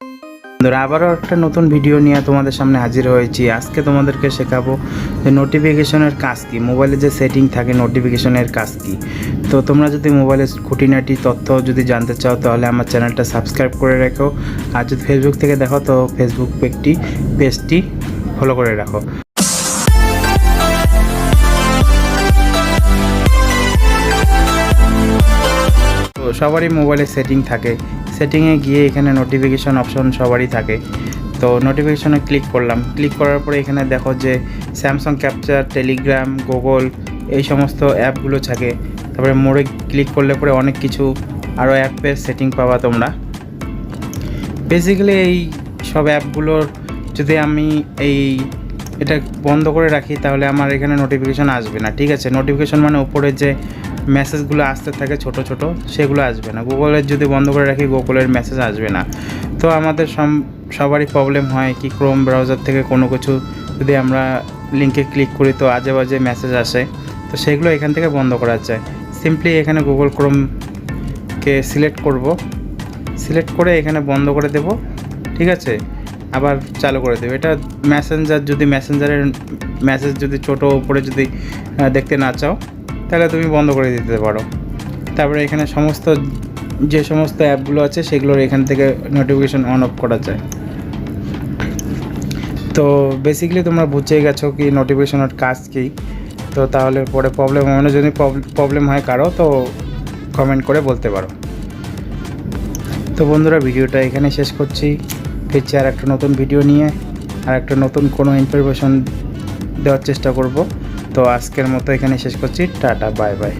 বন্ধুরা আবারও একটা নতুন ভিডিও নিয়ে তোমাদের সামনে হাজির হয়েছি। আজকে তোমাদেরকে শেখাবো যে নোটিফিকেশনের কাজ কী, মোবাইলে যে সেটিং থাকে নোটিফিকেশনের কাজ কী। তো তোমরা যদি মোবাইলের খুঁটিনাটি তথ্য যদি জানতে চাও তাহলে আমার চ্যানেলটা সাবস্ক্রাইব করে রাখো, আর যদি ফেসবুক থেকে দেখো তো ফেসবুক পেজটি ফলো করে রাখো। তো সবারই মোবাইলে সেটিং থাকে, সেটিংয়ে গিয়ে এখানে নোটিফিকেশন অপশন সবারই থাকে। তো নোটিফিকেশনে ক্লিক করলাম, ক্লিক করার পরে এখানে দেখো যে স্যামসাং ক্যাপচার, টেলিগ্রাম, গুগল এই সমস্ত অ্যাপগুলো থাকে। তারপরে মোড়ে ক্লিক করলে পরে অনেক কিছু আরও অ্যাপের সেটিং পাবা তোমরা। বেসিক্যালি এই সব অ্যাপগুলোর যদি আমি এটা বন্ধ করে রাখি তাহলে আমার এখানে নোটিফিকেশন আসবে না, ঠিক আছে। নোটিফিকেশন মানে উপরে যে মেসেজগুলো আসতে থাকে ছোট ছোট সেগুলো আসবে না। গুগলের যদি বন্ধ করে রাখি গুগলের মেসেজ আসবে না। তো আমাদের সবারই প্রবলেম হয় কি, ক্রোম ব্রাউজার থেকে কোনো কিছু যদি আমরা লিঙ্কে ক্লিক করি তো আজে বাজে মেসেজ আসে, তো সেগুলো এখান থেকে বন্ধ করা যায়। সিম্পলি এখানে গুগল ক্রোমকে সিলেক্ট করব, সিলেক্ট করে এখানে বন্ধ করে দেব, ঠিক আছে। আবার চালু করে দেবে। এটা মেসেঞ্জার, যদি মেসেঞ্জারের মেসেজ যদি ছোটো উপরে যদি দেখতে না চাও তাহলে তুমি বন্ধ করে দিতে পারো। তারপরে এখানে যে সমস্ত অ্যাপগুলো আছে সেগুলোর এখান থেকে নোটিফিকেশন অন অফ করা যায়। তো বেসিক্যালি তোমরা বুঝেই গেছো কি নোটিফিকেশনের কাজ কী। তো তাহলে পরে যদি প্রবলেম হয় কারো তো কমেন্ট করে বলতে পারো। তো বন্ধুরা ভিডিওটা এখানে শেষ করছি, ফিরছি আর একটা নতুন ভিডিও নিয়ে, আর একটা নতুন কোনো ইনফরমেশন দেওয়ার চেষ্টা করব। তো আজকের মতো এখানে শেষ করছি, টাটা বাই বাই।